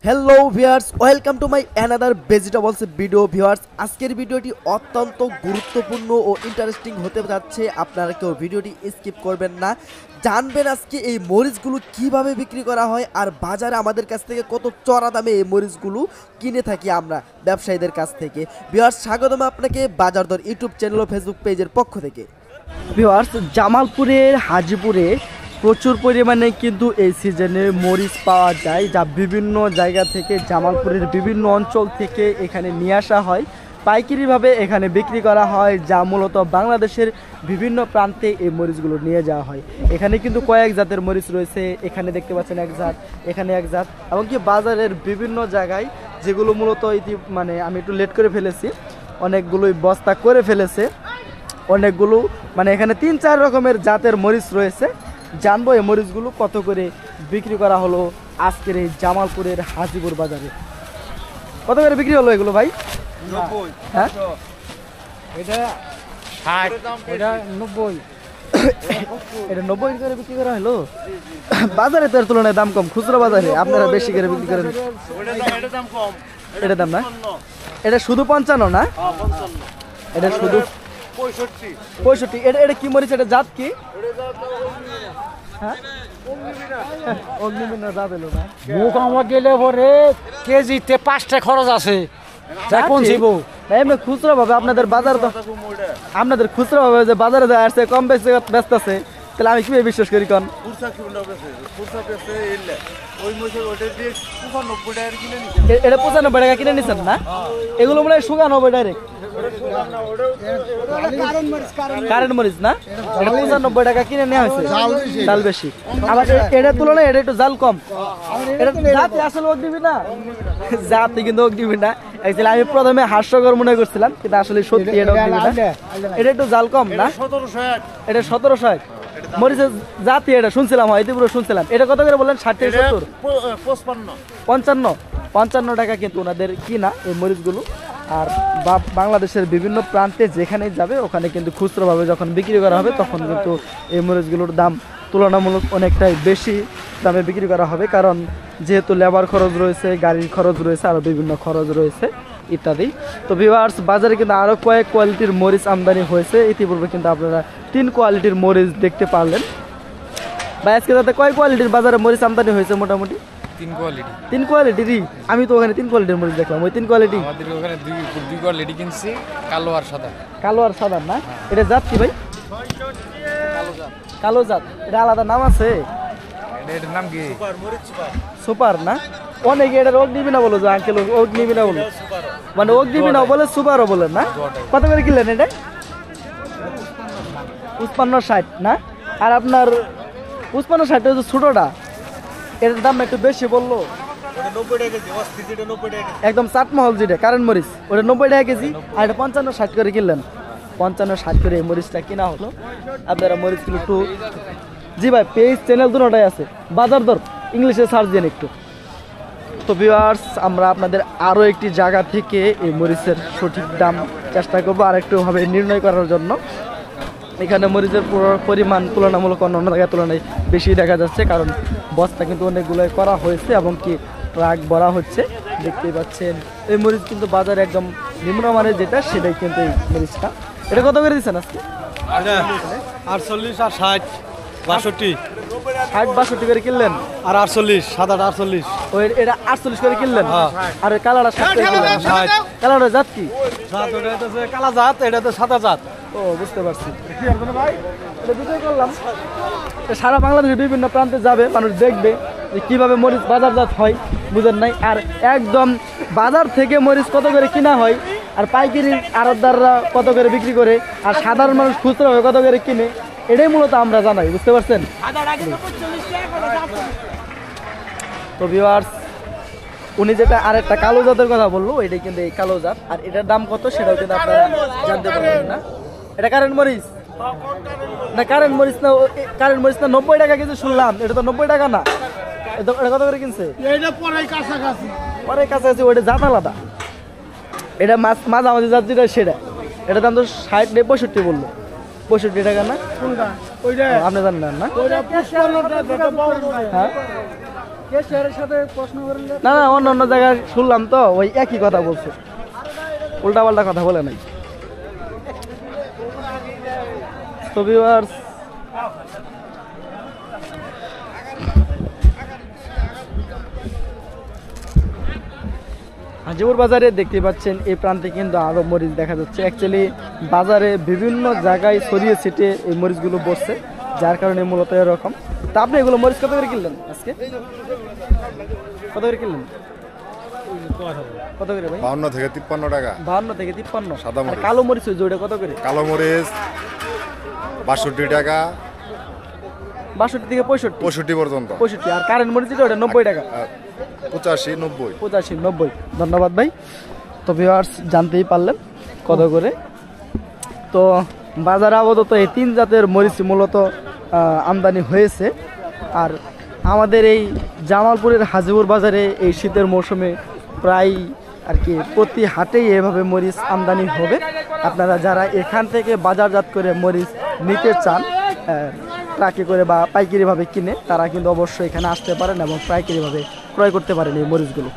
Hello viewers, welcome to my another vegetables video. Viewers, আজকের ভিডিওটি অত্যন্ত গুরুত্বপূর্ণ ও ইন্টারেস্টিং হতে যাচ্ছে। আপনারা কেউ ভিডিওটি স্কিপ করবেন না। জানবেন আজকে এই মরিচগুলো কিভাবে বিক্রি করা হয় আর বাজারে আমাদের কাছ থেকে কত চড়া দামে এই মরিচগুলো কিনে থাকি আমরা ব্যবসায়ীদের কাছ থেকে। ভিউয়ার্স, স্বাগতম আপনাকে বাজার দর ইউটিউব চ্যানেল ও ফেসবুক পেজের পক্ষ থেকে। ভিউয়ার্স, জামালপুরের হাজিপুরে প্রচুর পরিমাণে কিন্তু এই সিজনে মরিচ পাওয়া যায়, যা বিভিন্ন জায়গা থেকে জামালপুরের বিভিন্ন অঞ্চল থেকে এখানে নিয়ে আসা হয়, পাইকারিভাবে এখানে বিক্রি করা হয়, যা মূলত বাংলাদেশের বিভিন্ন প্রান্তে এই মরিচগুলো নিয়ে যাওয়া হয়। এখানে কিন্তু কয়েক জাতের মরিচ রয়েছে, এখানে দেখতে পাচ্ছেন এক জাত, এখানে এক জাত, এমনকি বাজারের বিভিন্ন জায়গায় যেগুলো মূলত আমি একটু লেট করে ফেলেছি, অনেকগুলোই বস্তা করে ফেলেছে, অনেকগুলো এখানে 3-4 রকমের জাতের মরিচ রয়েছে। জানবো এই মরিচগুলো কত করে বিক্রি করা হলো আজকের এই জামালপুরের হাজিপুর বাজারে। কত করে বিক্রি হলো এগুলো ভাই? 90। হ্যাঁ, এটা 60, এটা 90। এটা 90 করে বিক্রি করা হলো। বাজারে তো এর তুলনায় দাম কম, খুচরা বাজারে আপনারা বেশি করে বিক্রি করেন। এটা দাম কম। এটা দাম না, এটা শুধু 55 না, এটা শুধু 65। এটা কি মরিচ? এটা জাত কি? হ্যাঁ, অগ্নিবীণা জাত এলো না। মুখ আমার গেলে পরে কেজিতে 5টা খরচ আছে। কোন ছিল এমনি খুচরা ভাবে আপনাদের বাজার তো, আপনাদের খুচরা ভাবে যে বাজারে যায় আসছে কম বেশি ব্যস্ত আছে, তাহলে আমি কিভাবে বিশ্বাস করি? কোন এটা 95 টাকা কিনে নিচ্ছেন না? এগুলো মনে হয় শুকানো হবে ডাইরেক্ট কারেন্ট মরিচ না? এটা 95 টাকা কিনে নেওয়া হয়েছে, জাল বেশি। আবার এটার তুলনায় এটা একটু জাল কম। এটা জাতি আসলে অগ্নিবীণা, জাতি কিন্তু অগ্নিবীণা। অ্যাকচুয়ালি আমি প্রথমে হাস্যকর মনে করছিলাম, কিন্তু আসলে সত্যি এটা অগ্নিবীণা। এটা একটু জাল কম না? এটা 1760 মরিচের জাতি, এটা শুনছিলাম, হয়তো পুরো শুনছিলাম। এটা কত করে বললেন? 60 থেকে 70? 55 টাকা কিন্তু ওনাদের কিনা এই মরিচগুলো। আর বাংলাদেশের বিভিন্ন প্রান্তে যেখানে যাবে ওখানে কিন্তু খুচরোভাবে যখন বিক্রি করা হবে তখন কিন্তু এই মরিচগুলোর দাম তুলনামূলক অনেকটাই বেশি দামে বিক্রি করা হবে, কারণ যেহেতু লেবার খরচ রয়েছে, গাড়ির খরচ রয়েছে, আরও বিভিন্ন খরচ রয়েছে ইত্যাদি। তো ভিউয়ার্স, বাজারে কিন্তু আরও কয়েক কোয়ালিটির মরিচ আমদানি হয়েছে। ইতিপূর্বে কিন্তু আপনারা 3 কোয়ালিটির মরিচ দেখতে পারলেন। বা আজকে তাতে কয় কোয়ালিটির বাজারে মরিচ আমদানি হয়েছে? মোটামুটি 3 কোয়ালিটিরই। আমি তো ওখানে 3 কোয়ালিটির মরিচ দেখলাম। ওই 3 কোয়ালিটি আমাদের ওখানে দুই কোয়ালিটি কিনছি, কালো আর সাদা। কালো আর সাদা না? এটা জাত কি ভাই? কালো জাত। এটা আলাদা নাম আছে? এটার নাম কি? সুপার না? অনেকে এটার অগ্নিবীণা বলো, যে আঙ্কেল অগ্নিবীণা বলো, মানে অগ্নিবীণা বলে, সুপারও বলেন না? কত করে কিনলেন এটা? 55-60 না? আর আপনার 55-60 হচ্ছে ছোটটা, এটার দাম একটু বেশি বললো। একদম চাটমহল যেটা কারেন্ট মরিচ, ওটা 90 টাকা কেজি। আর এটা 55-60 করে কিনলেন। 55-60 করে এই মরিচটা কিনা হলো। আপনারা মরিচগুলো একটু, জি ভাই, পেজ চ্যানেল দুটোটাই আছে, বাজার দর ইংলিশে সার্চ দিন একটু। তো ভিউয়ার্স, আমরা আপনাদের আরও একটি জায়গা থেকে এই মরিচের সঠিক দাম চেষ্টা করবো আরেকটুভাবে নির্ণয় করার জন্য। এখানে মরিচের পরিমাণ তুলনামূলক অন্য জায়গার তুলনায় বেশি দেখা যাচ্ছে, কারণ বস্তা কিন্তু অনেকগুলোই করা হয়েছে এবং কি ট্রাক ভরা হচ্ছে, দেখতেই পাচ্ছেন। এই মরিচ কিন্তু বাজারে একদম নিম্নমানের যেটা, সেটাই কিন্তু এই মরিচটা। এটা কত করে দিচ্ছেন আজকে? 48 আর 60, 62, 60-62 করে কিনলেন। আর 48, সাদাটা 48। ওই এটা 48 করে কিনলেন। আর ওই কালারটা 60 করে কিনলেন। 60। কালারটা জাত কি? জাত ওটা হচ্ছে কালা জাত, এটা তো সাদা জাত। ও, বুঝতে পারছি। এটা দুটোই করলাম। সারা বাংলাদেশের বিভিন্ন প্রান্তে যাবে, মানুষ দেখবে যে কীভাবে মরিচ বাজারজাত হয়, বুঝেন নাই? আর একদম বাজার থেকে মরিচ কত করে কিনা হয়, আর পাইকারি আড়তদাররা কত করে বিক্রি করে, আর সাধারণ মানুষ খুচরা হয়ে কত করে কিনে, এটাই মূলত আমরা জানাই, বুঝতে পারছেন? তো ভিউয়ার্স, উনি যেটা আরেকটা কালো জাতের কথা বললো, এটাই কিন্তু এই কালো জাত। আর এটার দাম কত সেটাও কিন্তু আপনারা জানতে পারবেন না। এটা কারেন্ট মরিচ না? কারেন্ট মরিচ না, কারেন্ট মরিচ না। 90 টাকা কেজি শুনলাম, এটা তো 90 টাকা না। এটা কত করে কিনছে? পরে কাছাকাছি। ওইটা জাত আলাদা, এটা মাঝামাঝি জাত যেটা সেটা। এটার দাম তো 60-65 বললো। 65 টাকা না? আপনি জানেন না? হ্যাঁ, না না অন্য অন্য জায়গায় শুনলাম তো ওই একই কথা বলছে, উল্টা পাল্টা কথা বলে নাই। তো ভিউয়ার্স হাজিপুর বাজারে দেখতে পাচ্ছেন এই প্রান্তে কিন্তু আরো মরিচ দেখা যাচ্ছে। অ্যাকচুয়ালি বাজারে বিভিন্ন জায়গায় ছড়িয়ে ছিটিয়ে এই মরিচগুলো বসছে, যার কারণে মূলত এরকম। তা আপনি এগুলো মরিচ কত করে কিনলেন আজকে? কত করে কিনলেন? কত করে ভাই? 52 থেকে 53 টাকা। 52 থেকে 53। সাদা মরিচ। আর কালো মরিচ ওই জোড়া কত করে? কালো মরিচ 62 টাকা, 62 থেকে 65। 65 পর্যন্ত। 65। আর কারেন্ট মরিচ যেটা ওটা 90 টাকা। 85, 90। 85, 90। ধন্যবাদ ভাই। তো ভিউয়ার্স জানতেই পারলেন কত করে। তো বাজারে আপাতত এই 3 জাতের মরিচ মূলত আমদানি হয়েছে। আর আমাদের এই জামালপুরের হাজিপুর বাজারে এই শীতের মৌসুমে প্রায় আর কি প্রতি হাটেই এভাবে মরিচ আমদানি হবে। আপনারা যারা এখান থেকে বাজারজাত করে মরিচ নিতে চান ট্রাকে করে বা পাইকারিভাবে কিনে, তারা কিন্তু অবশ্যই এখানে আসতে পারেন এবং পাইকারিভাবে ক্রয় করতে পারেন এই মরিচগুলো।